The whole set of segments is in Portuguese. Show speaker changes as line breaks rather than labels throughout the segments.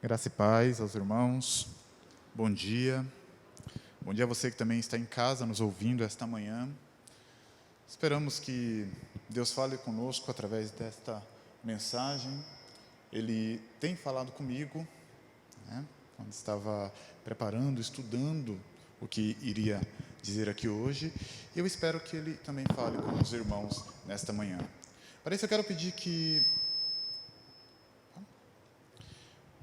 Graça e paz aos irmãos, bom dia. Bom dia a você que também está em casa nos ouvindo esta manhã. Esperamos que Deus fale conosco através desta mensagem. Ele tem falado comigo, quando estava preparando, estudando o que iria dizer aqui hoje. E eu espero que Ele também fale com os irmãos nesta manhã. Para isso eu quero pedir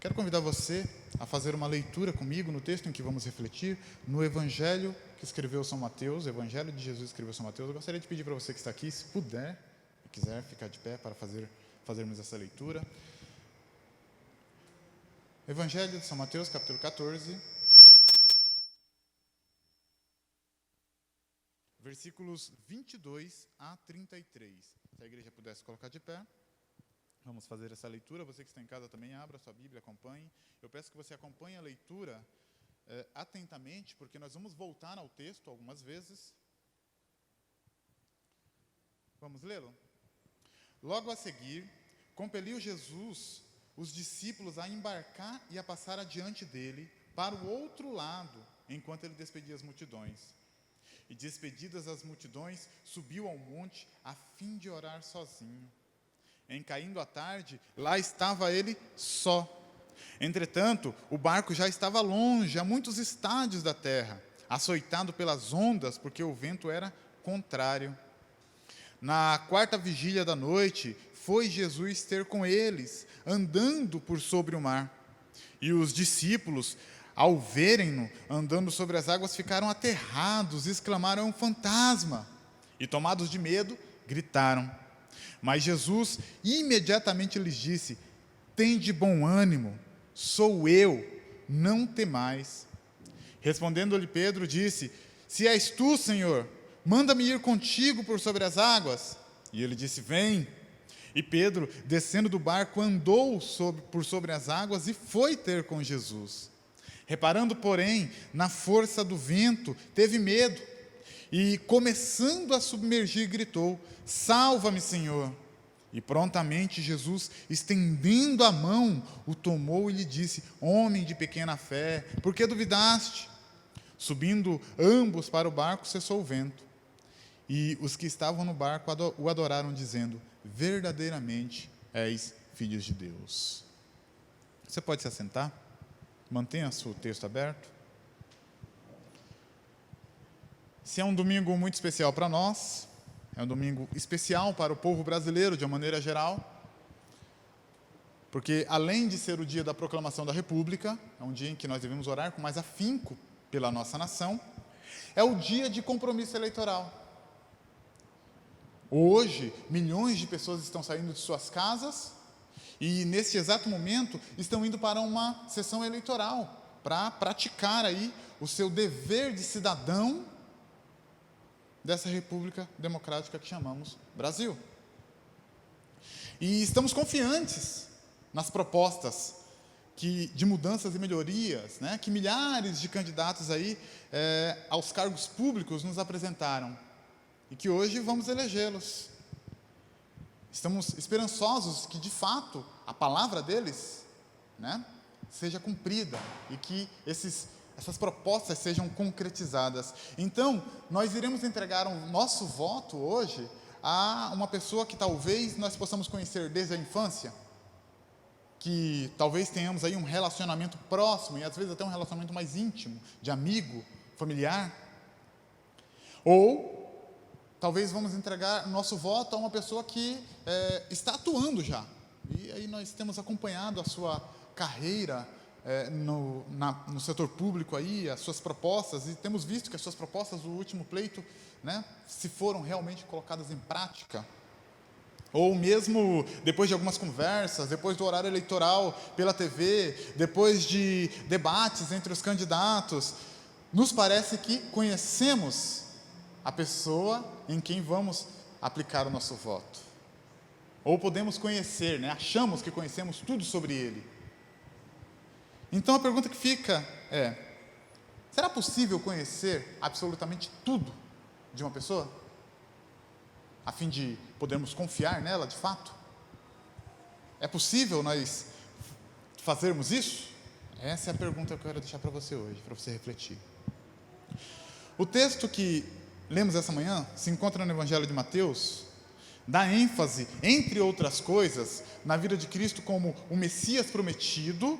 Quero convidar você a fazer uma leitura comigo no texto em que vamos refletir, no Evangelho que escreveu São Mateus, o Evangelho de Jesus que escreveu São Mateus. Eu gostaria de pedir para você que está aqui, se puder e quiser ficar de pé para fazermos essa leitura. Evangelho de São Mateus, capítulo 14, versículos 22 a 33. Se a igreja pudesse colocar de pé. Vamos fazer essa leitura. Você que está em casa também, abra sua Bíblia, acompanhe. Eu peço que você acompanhe a leitura atentamente, porque nós vamos voltar ao texto algumas vezes. Vamos lê-lo? Logo a seguir, compeliu Jesus os discípulos a embarcar e a passar adiante dele para o outro lado, enquanto ele despedia as multidões. E despedidas as multidões, subiu ao monte a fim de orar sozinho. Em caindo a tarde, lá estava ele só. Entretanto, o barco já estava longe, a muitos estádios da terra, açoitado pelas ondas, porque o vento era contrário. Na quarta vigília da noite, foi Jesus ter com eles, andando por sobre o mar. E os discípulos, ao verem-no andando sobre as águas, ficaram aterrados, exclamaram: "É um fantasma!" E tomados de medo, gritaram. Mas Jesus imediatamente lhes disse: "Tende bom ânimo, sou eu, não temais." Respondendo-lhe Pedro, disse: "Se és tu, Senhor, manda-me ir contigo por sobre as águas." E ele disse: "Vem." E Pedro, descendo do barco, andou por sobre as águas e foi ter com Jesus. Reparando, porém, na força do vento, teve medo. E, começando a submergir, gritou: "Salva-me, Senhor!" E prontamente Jesus, estendendo a mão, o tomou e lhe disse: "Homem de pequena fé, por que duvidaste?" Subindo ambos para o barco, cessou o vento. E os que estavam no barco o adoraram, dizendo: "Verdadeiramente és filho de Deus." Você pode se assentar? Mantenha o texto aberto. Se é um domingo muito especial para nós, é um domingo especial para o povo brasileiro de uma maneira geral, porque além de ser o dia da proclamação da República, é um dia em que nós devemos orar com mais afinco pela nossa nação, é o dia de compromisso eleitoral. Hoje, milhões de pessoas estão saindo de suas casas e, neste exato momento, estão indo para uma sessão eleitoral para praticar aí o seu dever de cidadão dessa República Democrática que chamamos Brasil. E estamos confiantes nas propostas de mudanças e melhorias, que milhares de candidatos aí aos cargos públicos nos apresentaram e que hoje vamos elegê-los. Estamos esperançosos que, de fato, a palavra deles seja cumprida e que essas propostas sejam concretizadas. Então, nós iremos entregar o nosso voto hoje a uma pessoa que talvez nós possamos conhecer desde a infância, que talvez tenhamos aí um relacionamento próximo e às vezes até um relacionamento mais íntimo, de amigo, familiar. Ou, talvez vamos entregar nosso voto a uma pessoa que está atuando já. E aí nós temos acompanhado a sua carreira no setor público aí, as suas propostas, e temos visto que as suas propostas do último pleito, se foram realmente colocadas em prática, ou mesmo depois de algumas conversas, depois do horário eleitoral pela TV, depois de debates entre os candidatos, nos parece que conhecemos a pessoa em quem vamos aplicar o nosso voto, ou podemos conhecer, achamos que conhecemos tudo sobre ele. Então a pergunta que fica é: será possível conhecer absolutamente tudo de uma pessoa? A fim de podermos confiar nela de fato? É possível nós fazermos isso? Essa é a pergunta que eu quero deixar para você hoje, para você refletir. O texto que lemos essa manhã se encontra no Evangelho de Mateus, dá ênfase, entre outras coisas, na vida de Cristo como o Messias prometido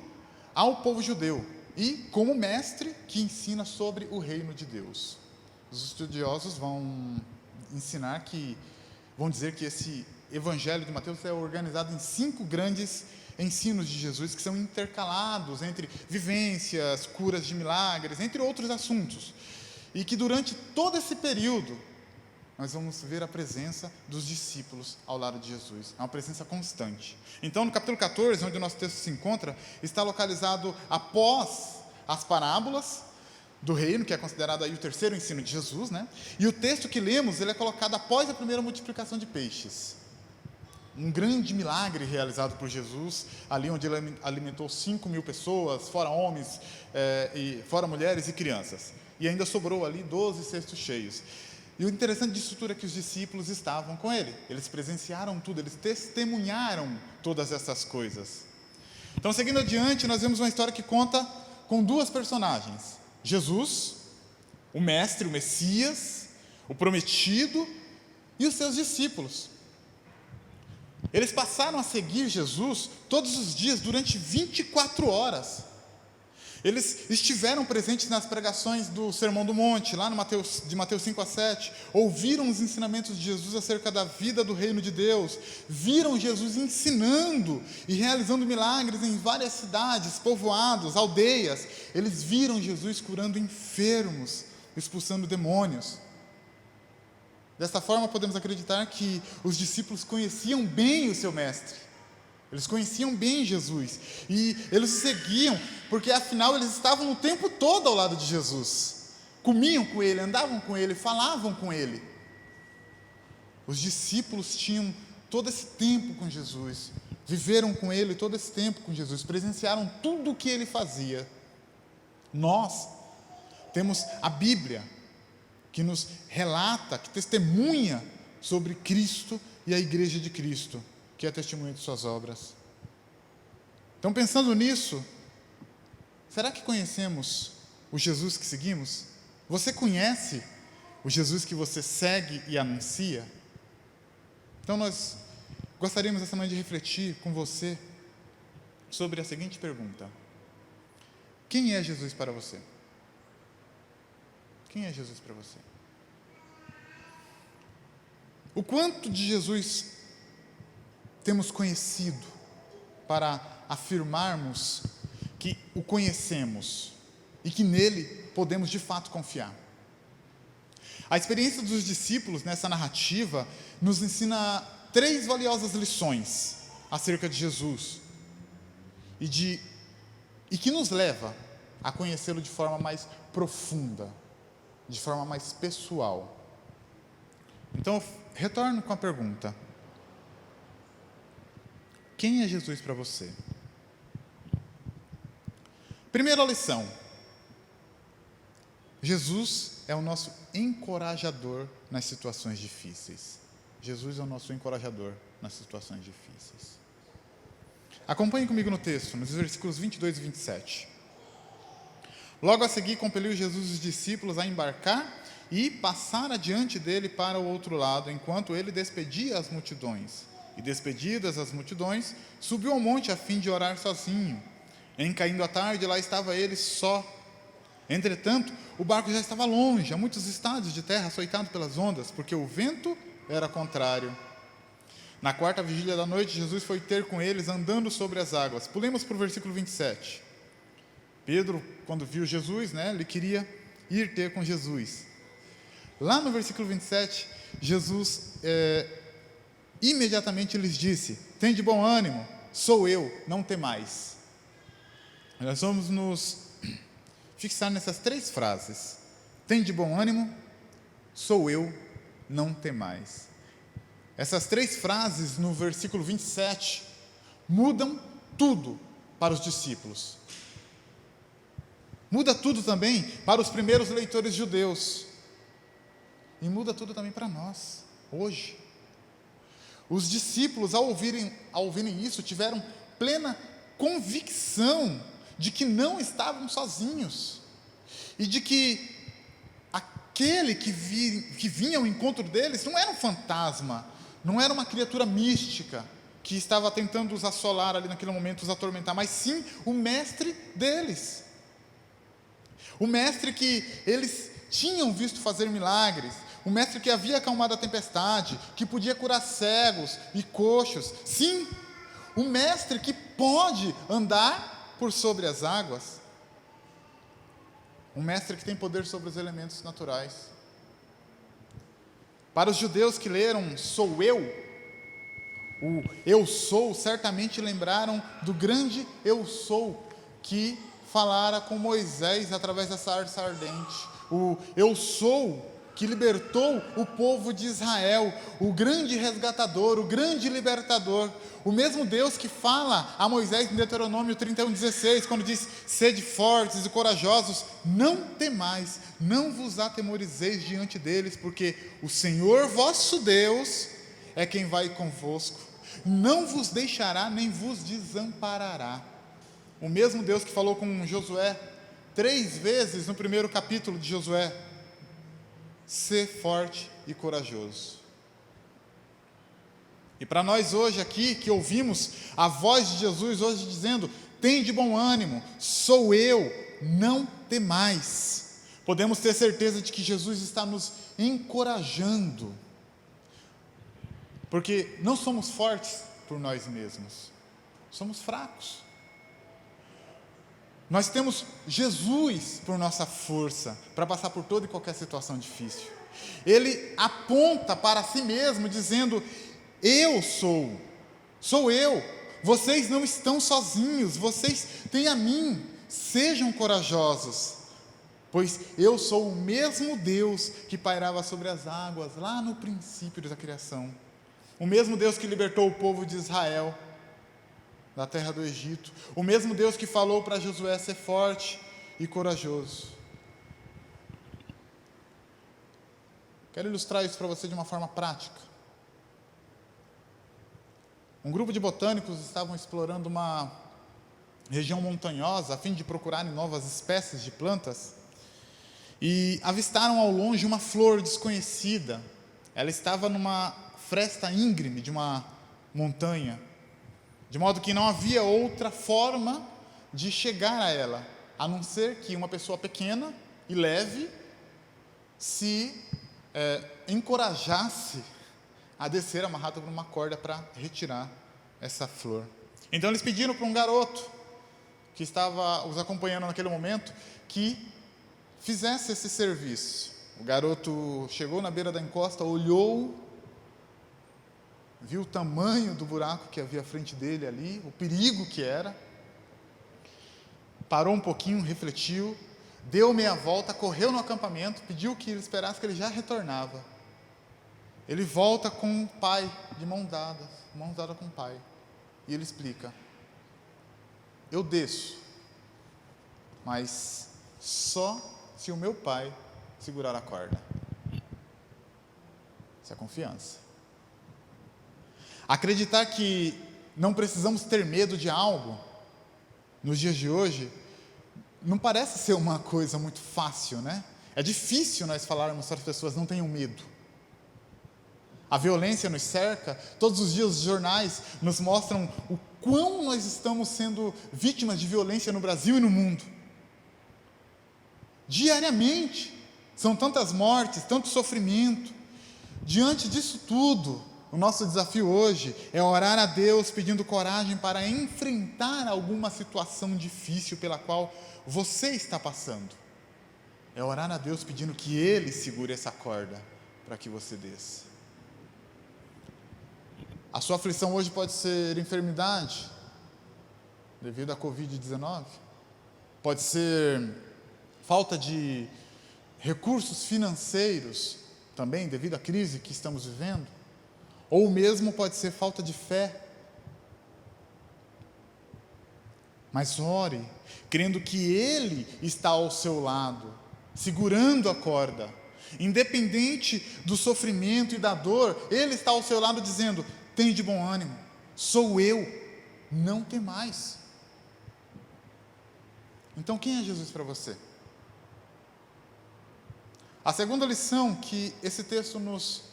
ao povo judeu e como mestre que ensina sobre o reino de Deus. Os estudiosos vão dizer que esse Evangelho de Mateus é organizado em 5 grandes ensinos de Jesus que são intercalados entre vivências, curas de milagres, entre outros assuntos. E que durante todo esse período nós vamos ver a presença dos discípulos ao lado de Jesus. É uma presença constante. Então, no capítulo 14, onde o nosso texto se encontra, está localizado após as parábolas do reino, que é considerado aí o terceiro ensino de Jesus, né? E o texto que lemos, ele é colocado após a primeira multiplicação de peixes. Um grande milagre realizado por Jesus, ali onde ele alimentou 5.000 pessoas, fora homens, fora mulheres e crianças. E ainda sobrou ali 12 cestos cheios. E o interessante disso tudo é que os discípulos estavam com ele. Eles presenciaram tudo, eles testemunharam todas essas coisas. Então, seguindo adiante, nós vemos uma história que conta com 2 personagens. Jesus, o mestre, o Messias, o prometido, e os seus discípulos. Eles passaram a seguir Jesus todos os dias, durante 24 horas. Eles estiveram presentes nas pregações do Sermão do Monte, lá de Mateus 5 a 7, ouviram os ensinamentos de Jesus acerca da vida do reino de Deus, viram Jesus ensinando e realizando milagres em várias cidades, povoados, aldeias. Eles viram Jesus curando enfermos, expulsando demônios. Dessa forma, podemos acreditar que os discípulos conheciam bem o seu mestre. Eles conheciam bem Jesus e eles o seguiam, porque afinal eles estavam o tempo todo ao lado de Jesus. Comiam com ele, andavam com ele, falavam com ele. Os discípulos tinham todo esse tempo com Jesus, viveram com ele todo esse tempo com Jesus, presenciaram tudo o que ele fazia. Nós temos a Bíblia, que nos relata, que testemunha sobre Cristo e a Igreja de Cristo, que é testemunha de suas obras. Então, pensando nisso, será que conhecemos o Jesus que seguimos? Você conhece o Jesus que você segue e anuncia? Então, nós gostaríamos essa manhã de refletir com você sobre a seguinte pergunta: quem é Jesus para você? Quem é Jesus para você? O quanto de Jesus temos conhecido para afirmarmos que o conhecemos e que nele podemos de fato confiar? A experiência dos discípulos nessa narrativa nos ensina 3 valiosas lições acerca de Jesus e que nos leva a conhecê-lo de forma mais profunda, de forma mais pessoal. Então, eu retorno com a pergunta: quem é Jesus para você? Primeira lição: Jesus é o nosso encorajador nas situações difíceis. Jesus é o nosso encorajador nas situações difíceis. Acompanhe comigo no texto, nos versículos 22 e 27. Logo a seguir, compeliu Jesus os discípulos a embarcar e passar adiante dele para o outro lado, enquanto ele despedia as multidões. E despedidas as multidões, subiu ao monte a fim de orar sozinho. Em caindo a tarde, lá estava ele só. Entretanto, o barco já estava longe, a muitos estados de terra, açoitado pelas ondas, porque o vento era contrário. Na 4ª vigília da noite, Jesus foi ter com eles, andando sobre as águas. Pulemos para o versículo 27. Pedro, quando viu Jesus, ele queria ir ter com Jesus. Lá no versículo 27, Jesus imediatamente lhes disse: "Tende bom ânimo, sou eu, não temais." Nós vamos nos fixar nessas 3 frases: "Tende bom ânimo, sou eu, não temais." Essas 3 frases no versículo 27 mudam tudo para os discípulos. Muda tudo também para os primeiros leitores judeus. E muda tudo também para nós, hoje. Os discípulos, ao ouvirem isso, tiveram plena convicção de que não estavam sozinhos, e de que aquele que vinha ao encontro deles não era um fantasma, não era uma criatura mística que estava tentando os assolar ali naquele momento, os atormentar, mas sim o mestre deles. O mestre que eles tinham visto fazer milagres, o mestre que havia acalmado a tempestade, que podia curar cegos e coxos. Sim, o mestre que pode andar por sobre as águas. Um mestre que tem poder sobre os elementos naturais. Para os judeus que leram "sou eu", o "eu sou", certamente lembraram do grande "eu sou", que falara com Moisés através da sarça ardente. O "eu sou", que libertou o povo de Israel, o grande resgatador, o grande libertador. O mesmo Deus que fala a Moisés em Deuteronômio 31:16, quando diz: sede fortes e corajosos, não temais, não vos atemorizeis diante deles, porque o Senhor vosso Deus é quem vai convosco, não vos deixará nem vos desamparará. O mesmo Deus que falou com Josué 3 vezes no primeiro capítulo de Josué: ser forte e corajoso. E para nós hoje aqui, que ouvimos a voz de Jesus hoje dizendo: tem de bom ânimo, sou eu, não temais, podemos ter certeza de que Jesus está nos encorajando, porque não somos fortes por nós mesmos, somos fracos. Nós temos Jesus por nossa força, para passar por toda e qualquer situação difícil. Ele aponta para si mesmo, dizendo: eu sou eu, vocês não estão sozinhos, vocês têm a mim, sejam corajosos, pois eu sou o mesmo Deus que pairava sobre as águas lá no princípio da criação, o mesmo Deus que libertou o povo de Israel da terra do Egito, o mesmo Deus que falou para Josué ser forte e corajoso. Quero ilustrar isso para você de uma forma prática. Um grupo de botânicos estavam explorando uma região montanhosa a fim de procurarem novas espécies de plantas e avistaram ao longe uma flor desconhecida. Ela estava numa fresta íngreme de uma montanha, de modo que não havia outra forma de chegar a ela, a não ser que uma pessoa pequena e leve se encorajasse a descer amarrado por uma corda para retirar essa flor. Então eles pediram para um garoto que estava os acompanhando naquele momento que fizesse esse serviço. O garoto chegou na beira da encosta, olhou, viu o tamanho do buraco que havia à frente dele ali, o perigo que era, parou um pouquinho, refletiu, deu meia volta, correu no acampamento, pediu que ele esperasse que ele já retornava. Ele volta com o pai, de mão dada com o pai, e ele explica: eu desço, mas só se o meu pai segurar a corda. Isso é confiança. Acreditar que não precisamos ter medo de algo, nos dias de hoje, não parece ser uma coisa muito fácil, né? É difícil nós falarmos para as pessoas: não tenham medo. A violência nos cerca, todos os dias os jornais nos mostram o quão nós estamos sendo vítimas de violência no Brasil e no mundo. Diariamente, são tantas mortes, tanto sofrimento. Diante disso tudo, o nosso desafio hoje é orar a Deus pedindo coragem para enfrentar alguma situação difícil pela qual você está passando. É orar a Deus pedindo que Ele segure essa corda para que você desça. A sua aflição hoje pode ser enfermidade, devido à Covid-19. Pode ser falta de recursos financeiros, também devido à crise que estamos vivendo. Ou mesmo pode ser falta de fé. Mas ore, crendo que Ele está ao seu lado, segurando a corda. Independente do sofrimento e da dor, Ele está ao seu lado dizendo: tem de bom ânimo, sou eu, não temais. Então, quem é Jesus para você? A segunda lição que esse texto nos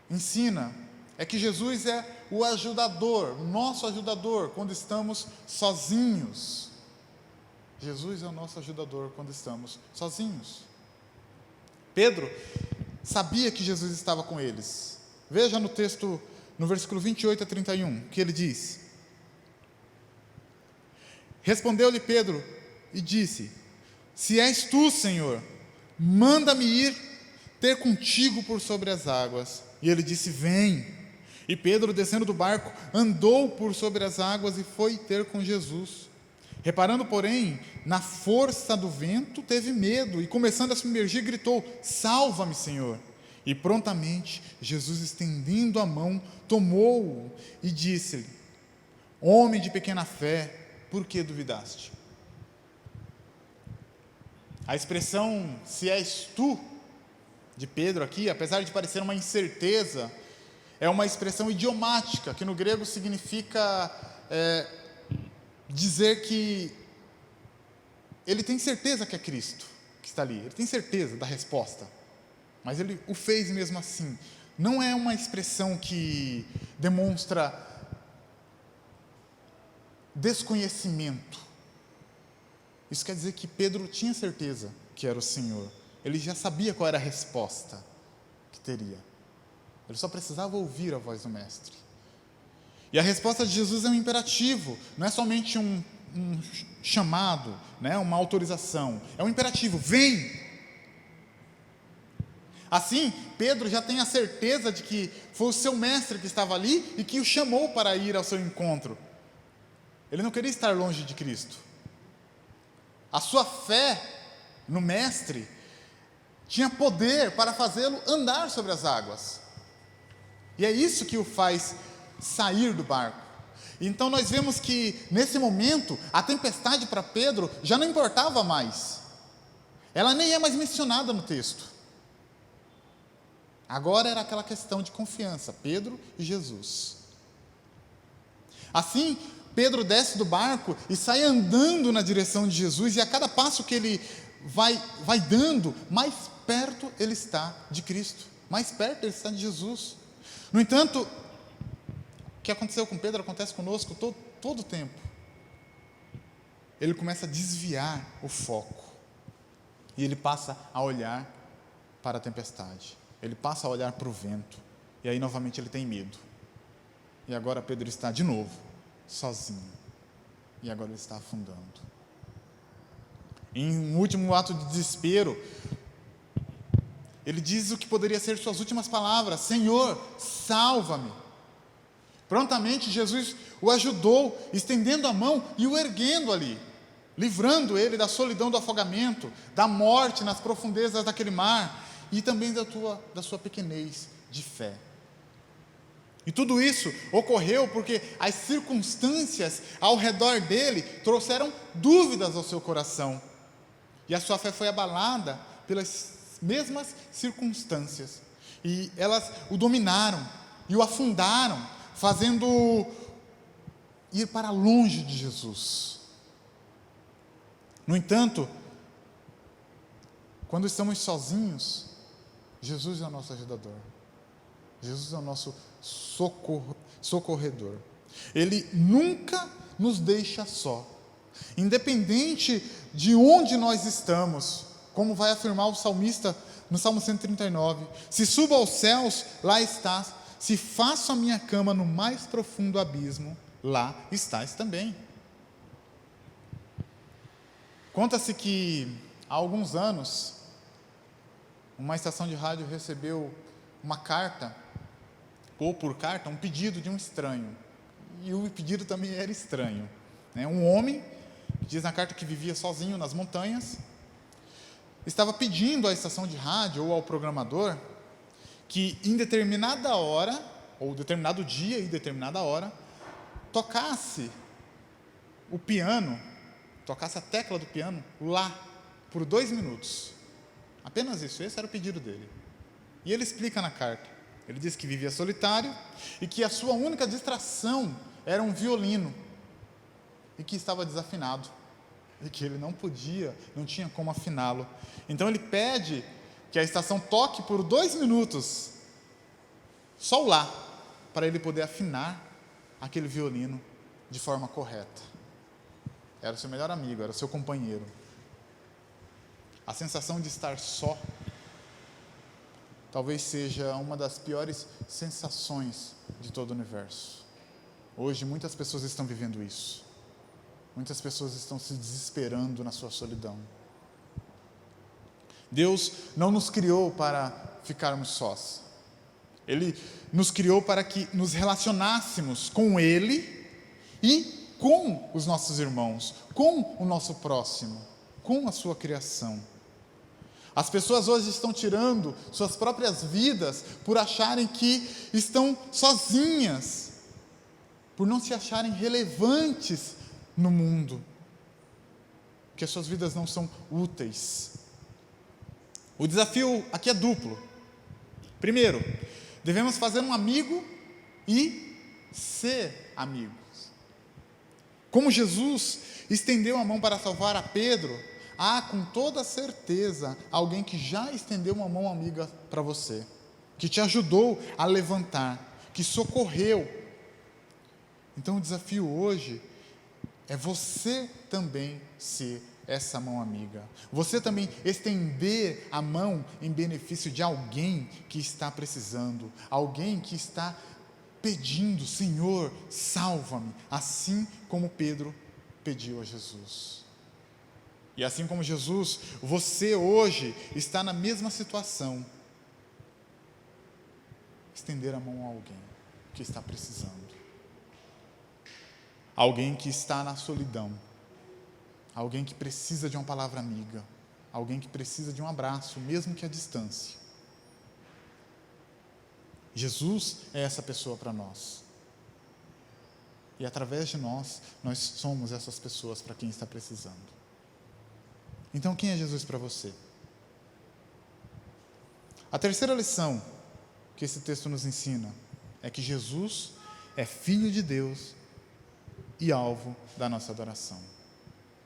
ensina é que Jesus é o ajudador, nosso ajudador, quando estamos sozinhos. Jesus é o nosso ajudador quando estamos sozinhos. Pedro sabia que Jesus estava com eles. Veja no texto, no versículo 28 a 31, que ele diz: Respondeu-lhe Pedro e disse: Se és tu, Senhor, manda-me ir ter contigo por sobre as águas. E ele disse: Vem. E Pedro, descendo do barco, andou por sobre as águas e foi ter com Jesus. Reparando, porém, na força do vento, teve medo e, começando a se submergir, gritou: Salva-me, Senhor! E prontamente Jesus, estendendo a mão, tomou-o e disse-lhe: Homem de pequena fé, por que duvidaste? A expressão "se és tu" de Pedro aqui, apesar de parecer uma incerteza, é uma expressão idiomática, que no grego significa dizer que ele tem certeza que é Cristo que está ali, ele tem certeza da resposta, mas ele o fez mesmo assim. Não é uma expressão que demonstra desconhecimento. Isso quer dizer que Pedro tinha certeza que era o Senhor. Ele já sabia qual era a resposta que teria. Ele só precisava ouvir a voz do Mestre. E a resposta de Jesus é um imperativo, não é somente um chamado, né, uma autorização. É um imperativo: vem! Assim, Pedro já tem a certeza de que foi o seu Mestre que estava ali e que o chamou para ir ao seu encontro. Ele não queria estar longe de Cristo. A sua fé no Mestre tinha poder para fazê-lo andar sobre as águas. E é isso que o faz sair do barco. Então nós vemos que, nesse momento, a tempestade para Pedro já não importava mais. Ela nem é mais mencionada no texto. Agora era aquela questão de confiança, Pedro e Jesus. Assim, Pedro desce do barco e sai andando na direção de Jesus, e a cada passo que ele vai dando, mais perto ele está de Cristo, mais perto ele está de Jesus. No entanto, o que aconteceu com Pedro acontece conosco todo o tempo. Ele começa a desviar o foco, e ele passa a olhar para a tempestade, ele passa a olhar para o vento, e aí novamente ele tem medo. E agora Pedro está de novo sozinho, e agora ele está afundando. Em um último ato de desespero, ele diz o que poderia ser suas últimas palavras: Senhor, salva-me. Prontamente Jesus o ajudou, estendendo a mão e o erguendo ali, livrando ele da solidão do afogamento, da morte nas profundezas daquele mar, e também da sua pequenez de fé. E tudo isso ocorreu porque as circunstâncias ao redor dele trouxeram dúvidas ao seu coração, e a sua fé foi abalada pelas mesmas circunstâncias, e elas o dominaram e o afundaram, fazendo ir para longe de Jesus. No entanto, quando estamos sozinhos, Jesus é o nosso ajudador, Jesus é o nosso socorredor. Ele nunca nos deixa só, independente de onde nós estamos, como vai afirmar o salmista no Salmo 139: se subo aos céus, lá estás; se faço a minha cama no mais profundo abismo, lá estás também. Conta-se que há alguns anos, uma estação de rádio recebeu uma carta, ou por carta, um pedido de um estranho. E o pedido também era estranho, né? Um homem, que diz na carta que vivia sozinho nas montanhas, estava pedindo à estação de rádio ou ao programador que em determinada hora, ou determinado dia e determinada hora, tocasse o piano, tocasse a tecla do piano lá, por 2 minutos. Apenas isso, esse era o pedido dele. E ele explica na carta, ele diz que vivia solitário e que a sua única distração era um violino, e que estava desafinado. e que ele não tinha como afiná-lo. Então ele pede que a estação toque por 2 minutos, só o Lá, para ele poder afinar aquele violino de forma correta. Era o seu melhor amigo, era o seu companheiro. A sensação de estar só talvez seja uma das piores sensações de todo o universo. Hoje muitas pessoas estão vivendo isso. Muitas pessoas estão se desesperando na sua solidão. Deus não nos criou para ficarmos sós. Ele nos criou para que nos relacionássemos com Ele e com os nossos irmãos, com o nosso próximo, com a sua criação. As pessoas hoje estão tirando suas próprias vidas por acharem que estão sozinhas, por não se acharem relevantes no mundo, que as suas vidas não são úteis. O desafio aqui é duplo. Primeiro, devemos fazer um amigo e ser amigos. Como Jesus estendeu a mão para salvar a Pedro, há com toda certeza alguém que já estendeu uma mão amiga para você, que te ajudou a levantar, que socorreu. Então o desafio hoje é você também ser essa mão amiga. Você também estender a mão em benefício de alguém que está precisando, alguém que está pedindo: Senhor, salva-me, assim como Pedro pediu a Jesus. E assim como Jesus, você hoje está na mesma situação. Estender a mão a alguém que está precisando. Alguém que está na solidão. Alguém que precisa de uma palavra amiga. Alguém que precisa de um abraço, mesmo que à distância. Jesus é essa pessoa para nós. E através de nós somos essas pessoas para quem está precisando. Então, quem é Jesus para você? A terceira lição que esse texto nos ensina é que Jesus é Filho de Deus e alvo da nossa adoração.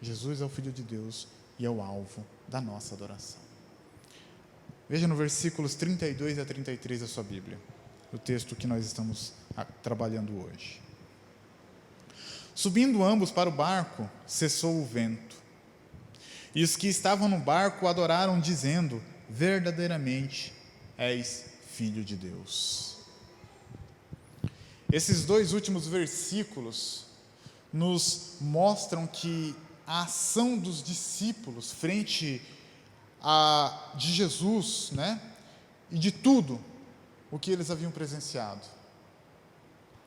Jesus é o Filho de Deus e é o alvo da nossa adoração. Veja no versículos 32 a 33 da sua Bíblia, o texto que nós estamos trabalhando hoje. Subindo ambos para o barco, cessou o vento. E os que estavam no barco adoraram, dizendo: verdadeiramente és Filho de Deus. Esses 2 últimos versículos nos mostram que a ação dos discípulos frente de Jesus, e de tudo o que eles haviam presenciado.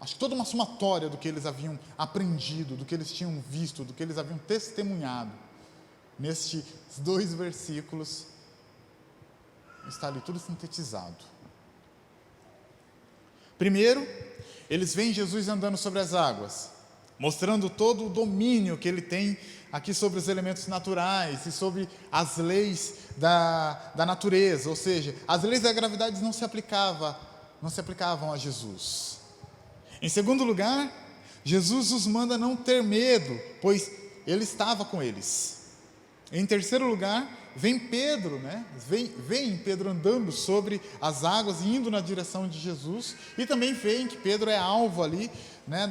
Acho que toda uma somatória do que eles haviam aprendido, do que eles tinham visto, do que eles haviam testemunhado, nestes 2 versículos, está ali tudo sintetizado. Primeiro, eles veem Jesus andando sobre as águas, mostrando todo o domínio que ele tem aqui sobre os elementos naturais e sobre as leis da natureza, ou seja, as leis da gravidade não se aplicavam a Jesus. Em segundo lugar, Jesus os manda não ter medo, pois ele estava com eles. Em terceiro lugar, vem Pedro, vem Pedro andando sobre as águas e indo na direção de Jesus, e também veem que Pedro é alvo ali,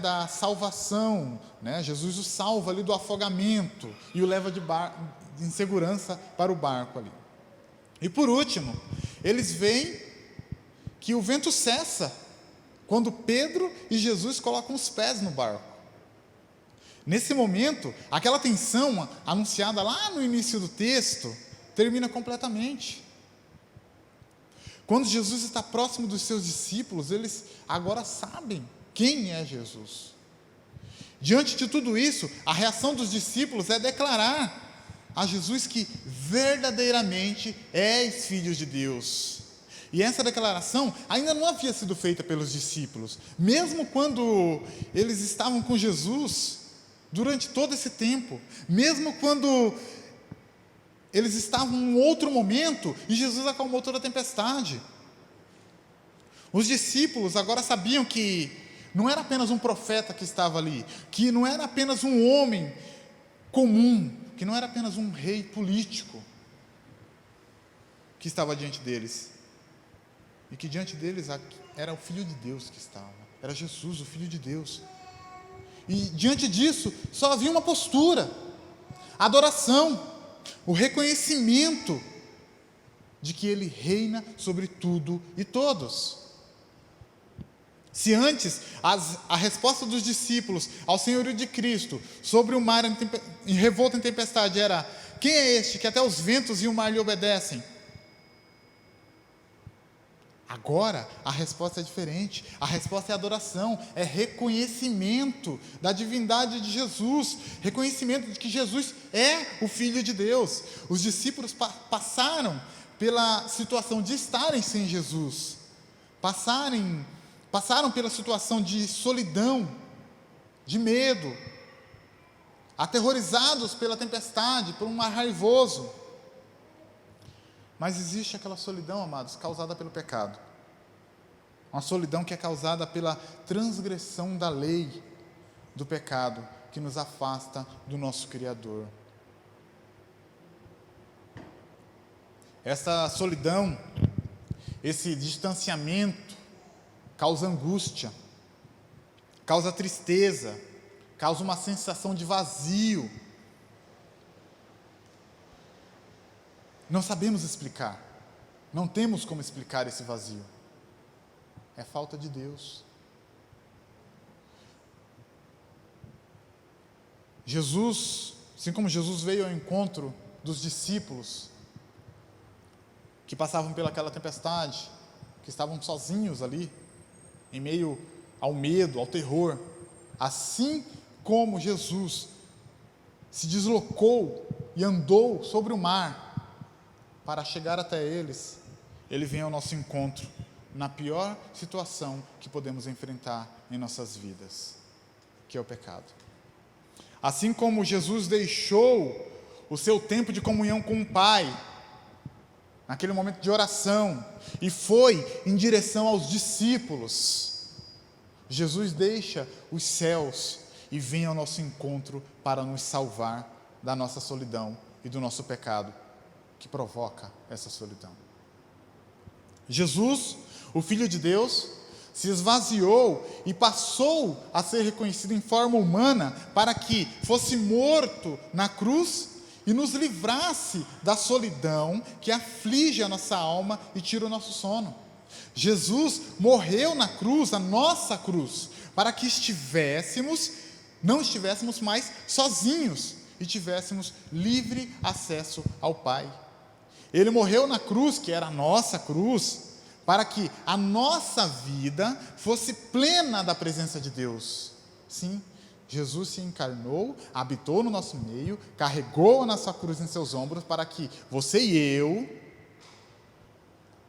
da salvação, Jesus o salva ali do afogamento e o leva em segurança para o barco ali. E por último, eles veem que o vento cessa quando Pedro e Jesus colocam os pés no barco. Nesse momento, aquela tensão anunciada lá no início do texto termina completamente. Quando Jesus está próximo dos seus discípulos, eles agora sabem quem é Jesus. Diante de tudo isso, a reação dos discípulos é declarar a Jesus que verdadeiramente és Filho de Deus. E essa declaração ainda não havia sido feita pelos discípulos. Mesmo quando eles estavam com Jesus, durante todo esse tempo, mesmo quando eles estavam em outro momento e Jesus acalmou toda a tempestade, os discípulos agora sabiam que não era apenas um profeta que estava ali, que não era apenas um homem comum, que não era apenas um rei político que estava diante deles, e que diante deles era o Filho de Deus que estava, era Jesus, o Filho de Deus. E diante disso, só havia uma postura: a adoração, o reconhecimento de que Ele reina sobre tudo e todos. Se antes a resposta dos discípulos ao senhorio de Cristo sobre o mar em revolta em tempestade era: quem é este que até os ventos e o mar lhe obedecem? Agora a resposta é diferente. A resposta é adoração, é reconhecimento da divindade de Jesus, reconhecimento de que Jesus é o Filho de Deus. Os discípulos passaram pela situação de estarem sem Jesus, passaram pela situação de solidão, de medo, aterrorizados pela tempestade, por um mar raivoso. Mas existe aquela solidão, amados, causada pelo pecado. Uma solidão que é causada pela transgressão da lei do pecado, que nos afasta do nosso Criador. Essa solidão, esse distanciamento, causa angústia, causa tristeza, causa uma sensação de vazio. Não sabemos explicar, não temos como explicar esse vazio. É falta de Deus. Jesus, assim como Jesus veio ao encontro dos discípulos que passavam pelaquela tempestade, que estavam sozinhos ali, em meio ao medo, ao terror, assim como Jesus se deslocou e andou sobre o mar para chegar até eles, Ele vem ao nosso encontro na pior situação que podemos enfrentar em nossas vidas, que é o pecado. Assim como Jesus deixou o seu tempo de comunhão com o Pai, naquele momento de oração, e foi em direção aos discípulos, Jesus deixa os céus e vem ao nosso encontro para nos salvar da nossa solidão e do nosso pecado, que provoca essa solidão. Jesus, o Filho de Deus, se esvaziou e passou a ser reconhecido em forma humana para que fosse morto na cruz e nos livrasse da solidão que aflige a nossa alma e tira o nosso sono. Jesus morreu na cruz, a nossa cruz, para que não estivéssemos mais sozinhos e tivéssemos livre acesso ao Pai. Ele morreu na cruz, que era a nossa cruz, para que a nossa vida fosse plena da presença de Deus. Sim, Jesus se encarnou, habitou no nosso meio, carregou a nossa cruz em seus ombros, para que você e eu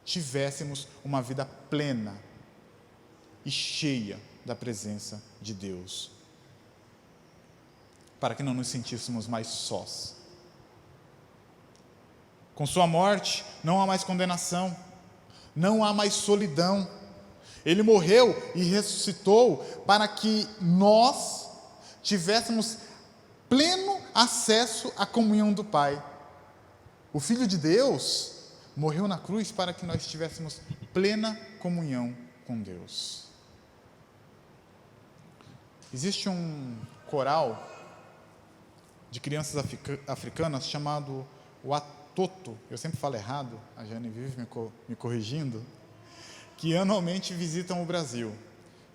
tivéssemos uma vida plena e cheia da presença de Deus, para que não nos sentíssemos mais sós. Com sua morte, não há mais condenação, não há mais solidão. Ele morreu e ressuscitou para que nós tivéssemos pleno acesso à comunhão do Pai. O Filho de Deus morreu na cruz para que nós tivéssemos plena comunhão com Deus. Existe um coral de crianças africanas chamado Watoto, eu sempre falo errado, a Jane vive me corrigindo, que anualmente visitam o Brasil.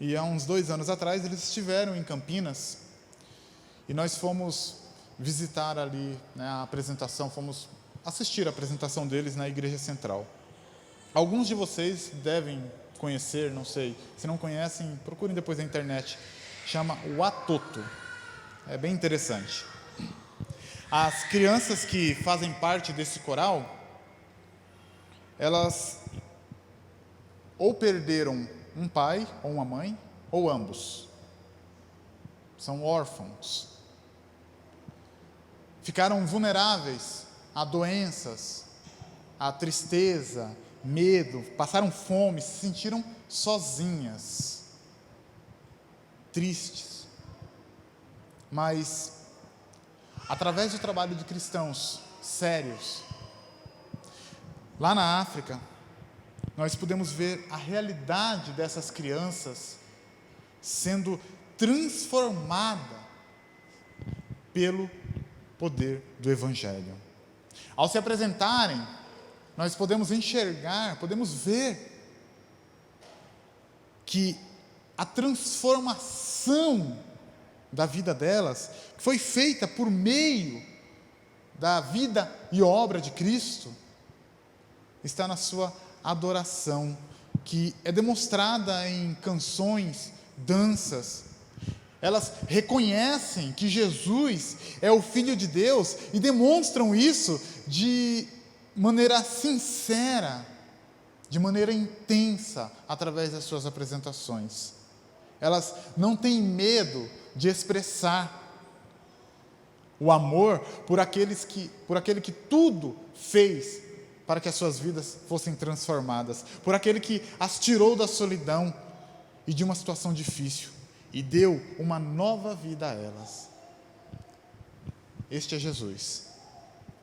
E há uns 2 anos atrás eles estiveram em Campinas e nós fomos visitar ali, né, a apresentação, fomos assistir a apresentação deles na Igreja Central. Alguns de vocês devem conhecer, não sei, se não conhecem, procurem depois na internet, chama Watoto, é bem interessante. As crianças que fazem parte desse coral, elas ou perderam um pai ou uma mãe, ou ambos. São órfãos. Ficaram vulneráveis a doenças, a tristeza, medo, passaram fome, se sentiram sozinhas, tristes. Mas através do trabalho de cristãos sérios, lá na África, nós podemos ver a realidade dessas crianças sendo transformada pelo poder do Evangelho. Ao se apresentarem, nós podemos enxergar, podemos ver que a transformação da vida delas, que foi feita por meio da vida e obra de Cristo, está na sua adoração, que é demonstrada em canções, danças. Elas reconhecem que Jesus é o Filho de Deus e demonstram isso de maneira sincera, de maneira intensa, através das suas apresentações. Elas não têm medo de expressar o amor por aquele que tudo fez para que as suas vidas fossem transformadas, por aquele que as tirou da solidão e de uma situação difícil e deu uma nova vida a elas. Este é Jesus,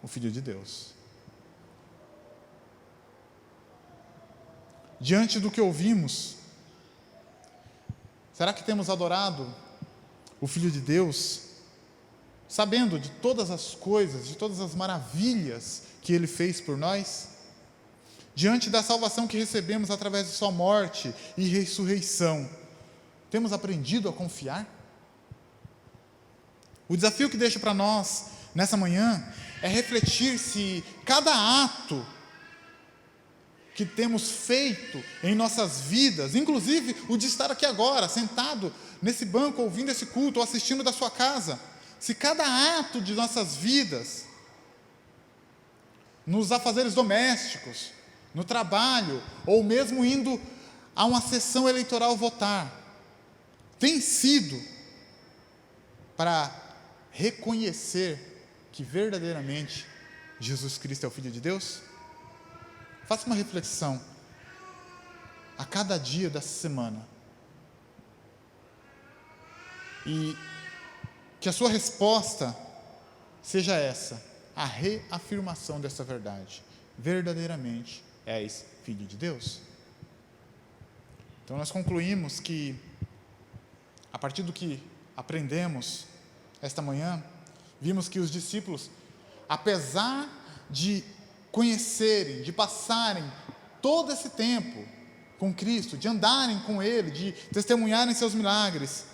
o Filho de Deus. Diante do que ouvimos, será que temos adorado o Filho de Deus, sabendo de todas as coisas, de todas as maravilhas que Ele fez por nós? Diante da salvação que recebemos através de sua morte e ressurreição, temos aprendido a confiar? O desafio que deixo para nós nessa manhã é refletir se cada ato que temos feito em nossas vidas, inclusive o de estar aqui agora, sentado nesse banco, ouvindo esse culto, ou assistindo da sua casa, se cada ato de nossas vidas, nos afazeres domésticos, no trabalho, ou mesmo indo a uma sessão eleitoral votar, tem sido para reconhecer que verdadeiramente Jesus Cristo é o Filho de Deus? Faça uma reflexão a cada dia dessa semana e que a sua resposta seja essa, a reafirmação dessa verdade. Verdadeiramente és Filho de Deus? Então nós concluímos que, a partir do que aprendemos esta manhã, vimos que os discípulos, apesar de conhecerem, de passarem todo esse tempo com Cristo, de andarem com Ele, de testemunharem seus milagres,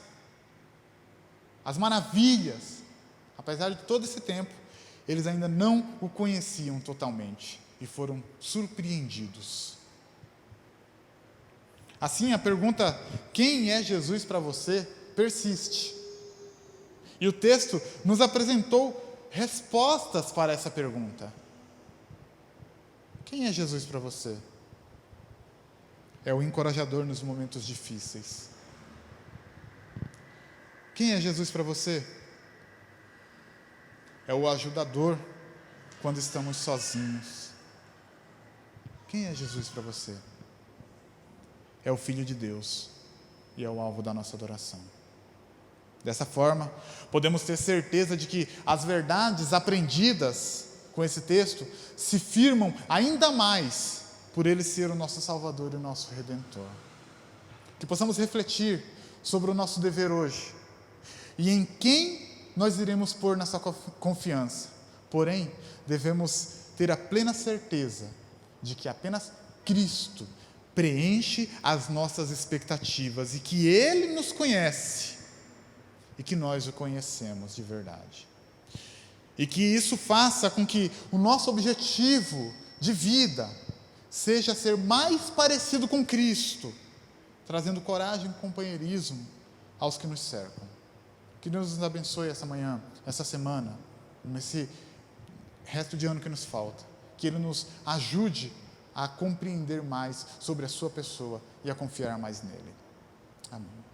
as maravilhas, apesar de todo esse tempo, eles ainda não o conheciam totalmente e foram surpreendidos. Assim, a pergunta, quem é Jesus para você, persiste. E o texto nos apresentou respostas para essa pergunta. Quem é Jesus para você? É o encorajador nos momentos difíceis. Quem é Jesus para você? É o ajudador quando estamos sozinhos. Quem é Jesus para você? É o Filho de Deus e é o alvo da nossa adoração. Dessa forma, podemos ter certeza de que as verdades aprendidas com esse texto se firmam ainda mais por Ele ser o nosso Salvador e o nosso Redentor. Que possamos refletir sobre o nosso dever hoje e em quem nós iremos pôr nossa confiança. Porém, devemos ter a plena certeza de que apenas Cristo preenche as nossas expectativas e que Ele nos conhece e que nós o conhecemos de verdade. E que isso faça com que o nosso objetivo de vida seja ser mais parecido com Cristo, trazendo coragem e companheirismo aos que nos cercam. Que Deus nos abençoe essa manhã, essa semana, nesse resto de ano que nos falta. Que Ele nos ajude a compreender mais sobre a sua pessoa e a confiar mais nele. Amém.